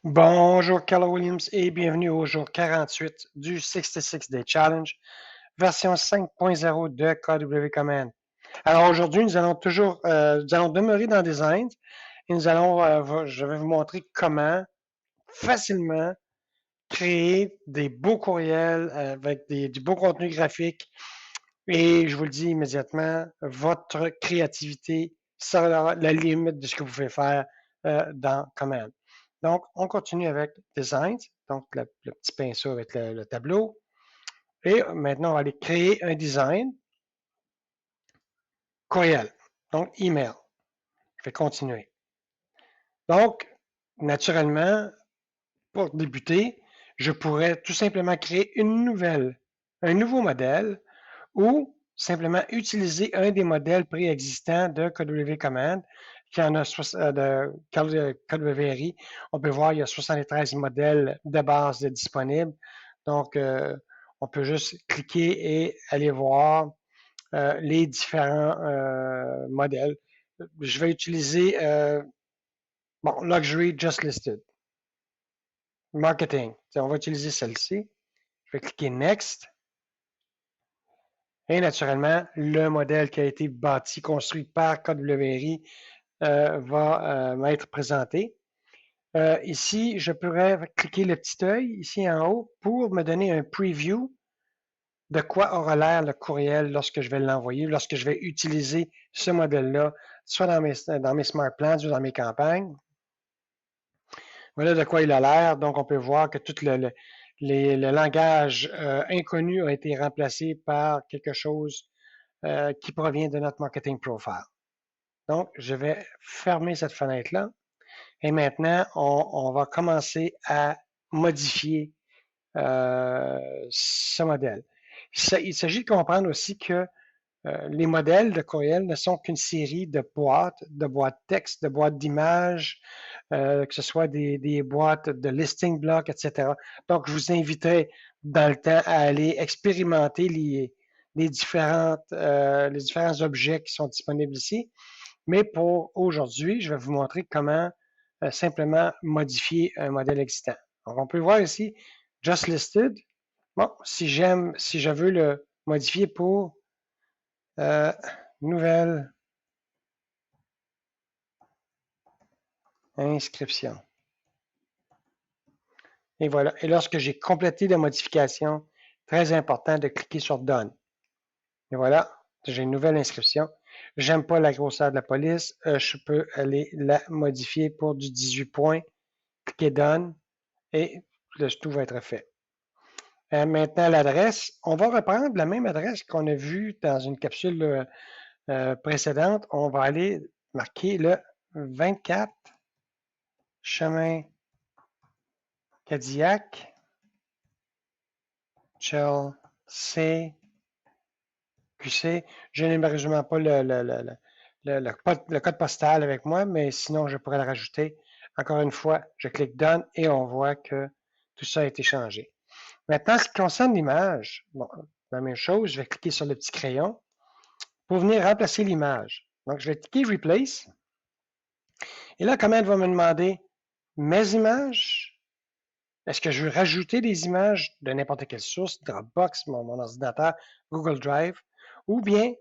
Bonjour, Keller Williams et bienvenue au jour 48 du 66 Day Challenge, version 5.0 de KW Command. Alors aujourd'hui, nous allons demeurer dans Design et je vais vous montrer comment facilement créer des beaux courriels avec du beau contenu graphique. Et je vous le dis immédiatement, votre créativité sera la limite de ce que vous pouvez faire dans Command. Donc, on continue avec Design, donc le petit pinceau avec le tableau. Et maintenant, on va aller créer un design courriel, donc email. Je vais continuer. Donc, naturellement, pour débuter, je pourrais tout simplement créer un nouveau modèle ou simplement utiliser un des modèles préexistants de KW Command, qui en a de KWRI. On peut voir, il y a 73 modèles de base disponibles. Donc, on peut juste cliquer et aller voir les différents modèles. Je vais utiliser Luxury Just Listed. Marketing. On va utiliser celle-ci. Je vais cliquer Next. Et naturellement, le modèle qui a été bâti, construit par KWRI va m'être présenté. Ici, je pourrais cliquer le petit œil ici en haut pour me donner un preview de quoi aura l'air le courriel lorsque je vais l'envoyer, lorsque je vais utiliser ce modèle-là, soit dans mes smart plans ou dans mes campagnes. Voilà de quoi il a l'air. Donc, on peut voir que tout le langage inconnu a été remplacé par quelque chose qui provient de notre marketing profile. Donc, je vais fermer cette fenêtre-là. Et maintenant, on va commencer à modifier ce modèle. Il s'agit de comprendre aussi que les modèles de courriel ne sont qu'une série de boîtes texte, de boîtes d'images, que ce soit des boîtes de listing block, etc. Donc, je vous inviterai dans le temps à aller expérimenter les différents objets qui sont disponibles ici. Mais pour aujourd'hui, je vais vous montrer comment simplement modifier un modèle existant. Donc, on peut voir ici, Just Listed. Bon, si je veux le modifier pour euh, nouvelle inscription. Et voilà. Et lorsque j'ai complété la modification, très important de cliquer sur Done. Et voilà, j'ai une nouvelle inscription. J'aime pas la grosseur de la police. Je peux aller la modifier pour du 18 points. Cliquez Done et tout va être fait. Maintenant, l'adresse. On va reprendre la même adresse qu'on a vue dans une capsule précédente. On va aller marquer le 24 chemin Cadillac, Chelsea, QC. Je n'ai malheureusement pas le code postal avec moi, mais sinon, je pourrais le rajouter. Encore une fois, je clique Done et on voit que tout ça a été changé. Maintenant, ce qui concerne l'image, bon, la même chose, je vais cliquer sur le petit crayon pour venir remplacer l'image. Donc, je vais cliquer Replace. Et là, Command va me demander mes images. Est-ce que je veux rajouter des images de n'importe quelle source, Dropbox, mon ordinateur, Google Drive, ou bien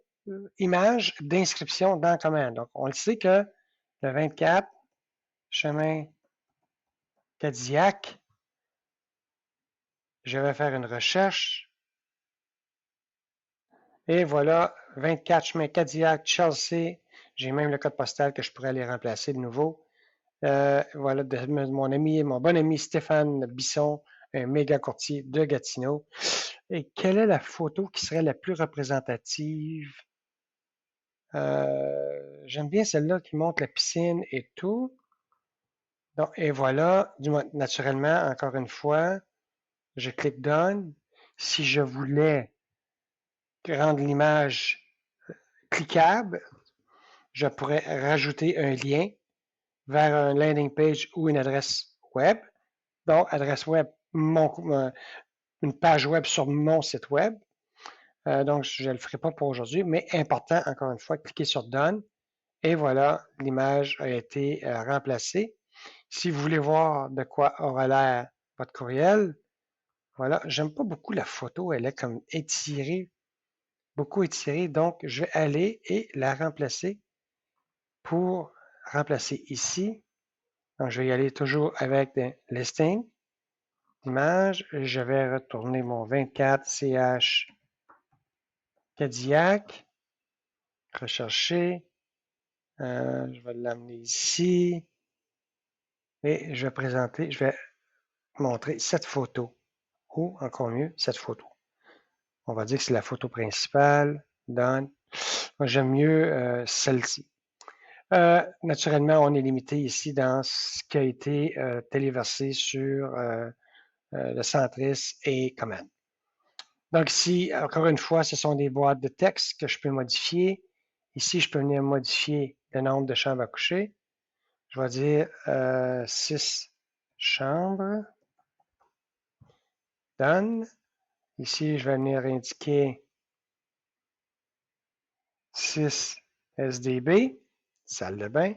images d'inscription dans Command. Donc, on le sait que le 24, chemin Cadillac, je vais faire une recherche. Et voilà, 24 chemin Cadillac, Chelsea. J'ai même le code postal que je pourrais aller remplacer de nouveau. Voilà, de mon bon ami Stéphane Bisson, un méga courtier de Gatineau. Et quelle est la photo qui serait la plus représentative? J'aime bien celle-là qui montre la piscine et tout. Donc, et voilà, naturellement, encore une fois, je clique Done. Si je voulais rendre l'image cliquable, je pourrais rajouter un lien vers un landing page ou une adresse web. Donc, adresse web, une page web sur mon site web. Donc, je ne le ferai pas pour aujourd'hui, mais important, encore une fois, cliquez sur Done. Et voilà, l'image a été remplacée. Si vous voulez voir de quoi aura l'air votre courriel, voilà, j'aime pas beaucoup la photo, elle est comme étirée, beaucoup étirée, donc je vais aller et la remplacer pour remplacer ici. Donc, je vais y aller toujours avec des listings, images, je vais retourner mon 24 CH Cadillac, rechercher, je vais l'amener ici et je vais présenter, je vais montrer cette photo ou encore mieux, cette photo. On va dire que c'est la photo principale. Done. Moi, j'aime mieux celle-ci. Naturellement, on est limité ici dans ce qui a été téléversé sur le centris et command. Donc ici, encore une fois, ce sont des boîtes de texte que je peux modifier. Ici, je peux venir modifier le nombre de chambres à coucher. Je vais dire 6 chambres. Done. Ici, je vais venir indiquer 6 SDB, salle de bain.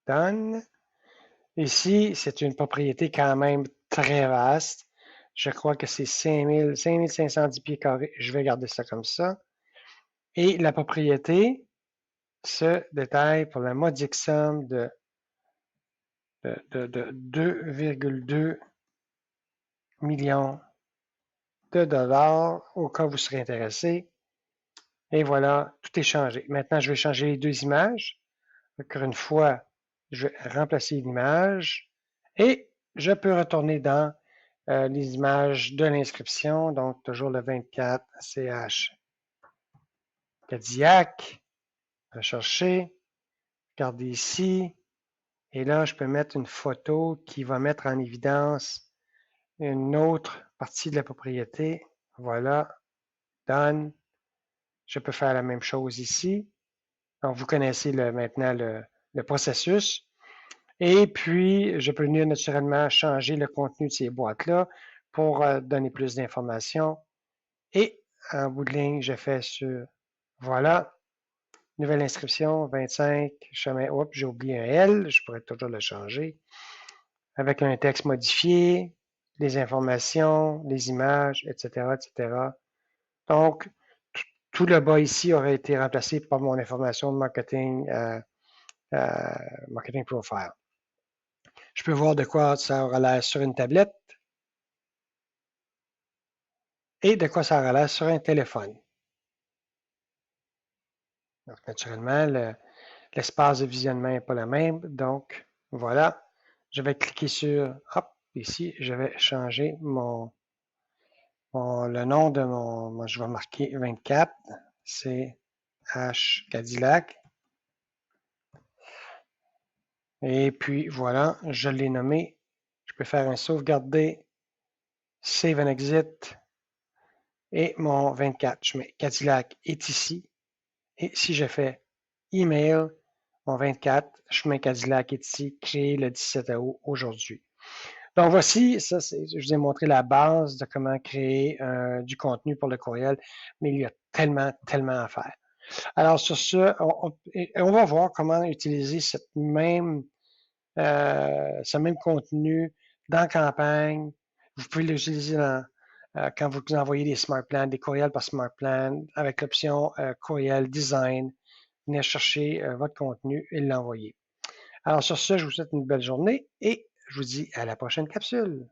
Done. Ici, c'est une propriété quand même très vaste. Je crois que c'est 5510 pieds carrés. Je vais garder ça comme ça. Et la propriété se détaille pour la modique somme de 2,2 millions de dollars au cas où vous serez intéressé. Et voilà, tout est changé. Maintenant, je vais changer les deux images. Encore une fois, je vais remplacer l'image et je peux retourner dans les images de l'inscription. Donc, toujours le 24 CH Cadillac. Rechercher. Regardez ici. Et là, je peux mettre une photo qui va mettre en évidence une autre partie de la propriété. Voilà. Done. Je peux faire la même chose ici. Donc, vous connaissez maintenant le processus. Et puis, je peux venir naturellement changer le contenu de ces boîtes-là pour donner plus d'informations. Et en bout de ligne, je fais sur, voilà, nouvelle inscription, 25, chemin, oups, j'ai oublié un L, je pourrais toujours le changer, avec un texte modifié, les informations, les images, etc., etc. Donc, tout le bas ici aurait été remplacé par mon information de marketing profile. Je peux voir de quoi ça aura l'air sur une tablette et de quoi ça aura l'air sur un téléphone. Donc, naturellement, l'espace de visionnement n'est pas le même. Donc, voilà. Je vais cliquer sur, hop, ici, je vais changer le nom de moi, je vais marquer 24. C'est H Cadillac. Et puis, voilà, je l'ai nommé. Je peux faire un sauvegarder, save and exit. Et mon 24, je mets Cadillac est ici. Et si je fais email, mon 24, chemin Cadillac est ici, créé le 17 août aujourd'hui. Donc voici, ça, je vous ai montré la base de comment créer du contenu pour le courriel, mais il y a tellement, tellement à faire. Alors sur ce, on va voir comment utiliser ce même contenu dans campagne. Vous pouvez l'utiliser quand vous envoyez des smart plans, des courriels par smart plan, avec l'option courriel design. Venez chercher votre contenu et l'envoyer. Alors sur ce, je vous souhaite une belle journée et je vous dis à la prochaine capsule.